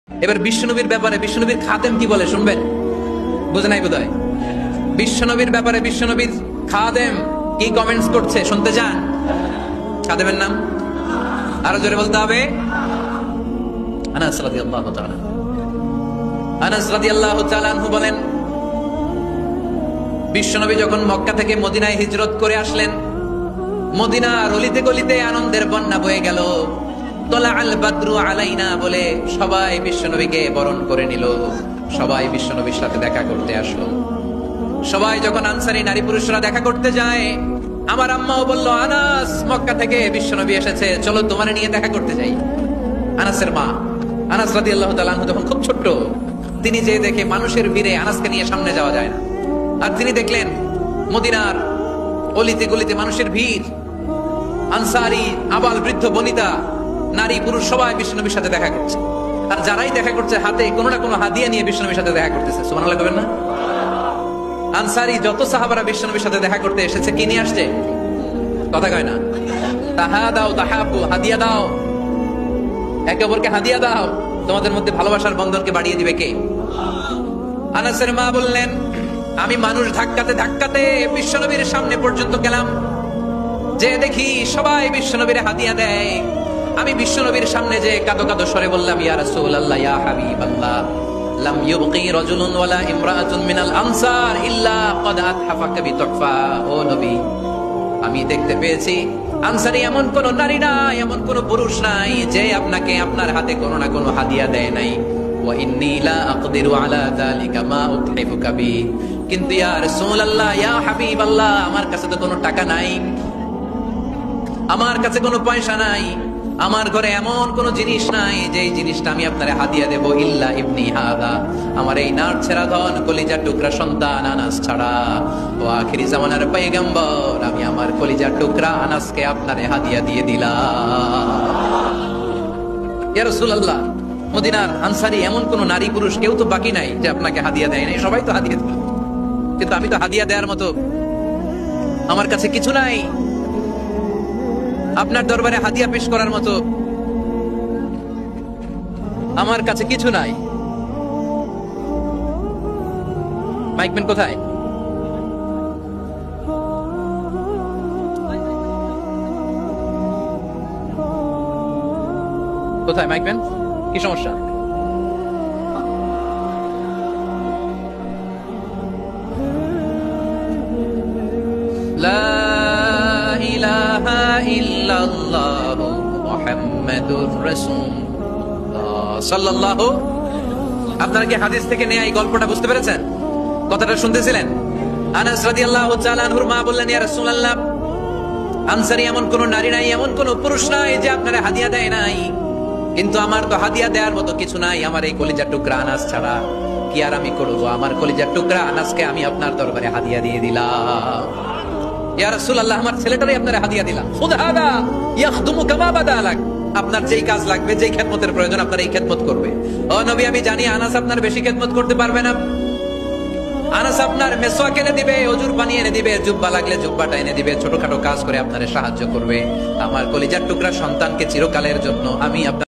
এবার বিশ্বনবীর ব্যাপারে বিশ্বনবীর খাদেম কি বলে শুনবেন? বুঝে নাই বোধহয়। বিশ্বনবীর ব্যাপারে বিশ্বনবীর খাদেম কি কমেন্টস করছে শুনতে চান? খাদেমের নাম আরো জোরে বলতে হবে। আনাস রাদিয়াল্লাহু তাআলা, আনাস রাদিয়াল্লাহু তাআলা আনহু বলেন, বিশ্বনবী যখন মক্কা থেকে মদিনায় হিজরত করে আসলেন, মদিনার অলিতে গলিতে আনন্দের বন্যা বয়ে গেল। তলা আল বাদরু আলাইনা বলে সবাই বিশ্বনবীকে বরণ করে নিল, সবাই বিশ্বনবীর সাথে দেখা করতে আসলো। সবাই যখন আনসারী নারী পুরুষরা দেখা করতে যায়, আমার আম্মাও বলল, আনাস মক্কা থেকে বিশ্বনবী এসেছে, চলো তোমারে নিয়ে দেখা করতে যাই। আনাসের মা আনাস রাদিয়াল্লাহু তাআলা আনহু তখন খুব ছোট্ট, তিনি যে দেখে মানুষের ভিড়ে আনাসকে নিয়ে সামনে যাওয়া যায় না, আর তিনি দেখলেন মদিনার অলিতে গলিতে মানুষের ভিড়, আনসারী আবাল বৃদ্ধ বনিতা নারী পুরুষ সবাই বিশ্বনবীর সাথে দেখা করছে, আর যারাই দেখা করছে হাতে কোনো না কোনো হাদিয়া নিয়ে বিশ্বনবীর সাথে দেখা করতেছে। সুবহানাল্লাহ বলবেন না? আনসারী যত সাহাবারা বিশ্বনবীর সাথে দেখা করতে এসেছে কি নিয়ে আসছে? কথা কয় না? তাহাদাও তাহাবু, হাদিয়া দাও, একে অপরকে হাদিয়া দাও, তোমাদের মধ্যে ভালোবাসার বন্ধনকে বাড়িয়ে দিবে কে? আনাসের মা বললেন, আমি মানুষ ধাক্কাতে ধাক্কাতে বিশ্বনবীর সামনে পর্যন্ত গেলাম, যে দেখি সবাই বিশ্বনবীর হাদিয়া দেয়। আমি বিশ্বনবীর সামনে যে কাঁদো কাঁদো স্বরে বললাম, ইয়া রাসূলুল্লাহ ইয়া হাবিবাল্লাহ, লাম ইউবকি রাজুলুন ওয়ালা ইমরাআতুন মিনাল আনসার ইল্লা ক্বাদ আতহাফাকা বিতুহফা। ও নবী, আমি দেখতে পেয়েছি আনসারী এমন কোন নারী নাই, এমন কোন পুরুষ নাই যে আপনাকে আপনার হাতে কোনো না কোনো হাদিয়া দেয় নাই। ওয়া ইন্নী লা আকদিরু আলা যালিকা মা উতহিফুকা বি। কিন্তু ইয়া রাসূলুল্লাহ ইয়া হাবিবাল্লাহ, আমার কাছে তো কোনো টাকা নাই, আমার কাছে কোনো পয়সা নাই, আমার ঘরে এমন কোন জিনিস নাই যে জিনিসটা আমি আপনারে হাদিয়া দেব, ইল্লা ইবনি হাদা, আমার এই নার ছেড়া ধন কলিজার টুকরা সন্তান আনাস ছাড়া। ও আখিরি জামানার পয়গম্বর, আমি আমার কলিজার টুকরা আনাসকে আপনারে হাদিয়া দিয়ে দিলাম। ইয়া রাসূলুল্লাহ, মদিনার আনসারী এমন কোন নারী পুরুষ কেউ তো বাকি নাই যে আপনাকে হাদিয়া দেয় নাই, সবাই তো হাদিয়া দিল, কিন্তু আমি তো হাদিয়া দেওয়ার মতো আমার কাছে কিছু নাই, আপনার দরবারে হাদিয়া পেশ করার মতো আমার কাছে কিছু নাই। মাইকম্যান কোথায়? কোথায় মাইকম্যান? কি সমস্যা? লা ইলাহা ইল্লাল্লাহ মুহাম্মাদুর রাসূলুল্লাহ সাল্লাল্লাহু। আপনারা কি হাদিস থেকে নেয়া এই গল্পটা বুঝতে পেরেছেন? কথাটা শুনতেছিলেন? আনাস রাদিয়াল্লাহু তাআলা আনহুর মা বললেন, ইয়া রাসূলুল্লাহ, আনসারী এমন কোন নারী নাই, এমন কোন পুরুষ নাই যে আপনারে হাদিয়া দেয় নাই, কিন্তু আমার তো হাদিয়া দেওয়ার মতো কিছু নাই, আমার এই কলিজার টুকরা আনাস ছাড়া। কি আর আমি করব? আমার কলিজার টুকরা আনাসকে আমি আপনার দরবারে হাদিয়া দিয়ে দিলাম। ইয়া রাসূলুল্লাহ, আমার ছেলেটারই আপনারে হাদিয়া দিলাম। খুদ হাদা ইয়াখদুমু কামা বাদা লাক, আপনার যেই কাজ লাগবে, যেই খেদমতের প্রয়োজন আপনার এই খেদমত করবে। ও নবী, আমি জানি আনাস আপনার বেশি খেদমত করতে পারবে না, আনাস আপনার মেসওয়াক এনে দিবে, ওজুর পানি এনে দিবে, জুব্বা লাগলে জুব্বাটা এনে দিবে, ছোটখাটো কাজ করে আপনারে সাহায্য করবে। আমার কলিজার টুকরা সন্তানকে চিরকালের জন্য আমি আপনার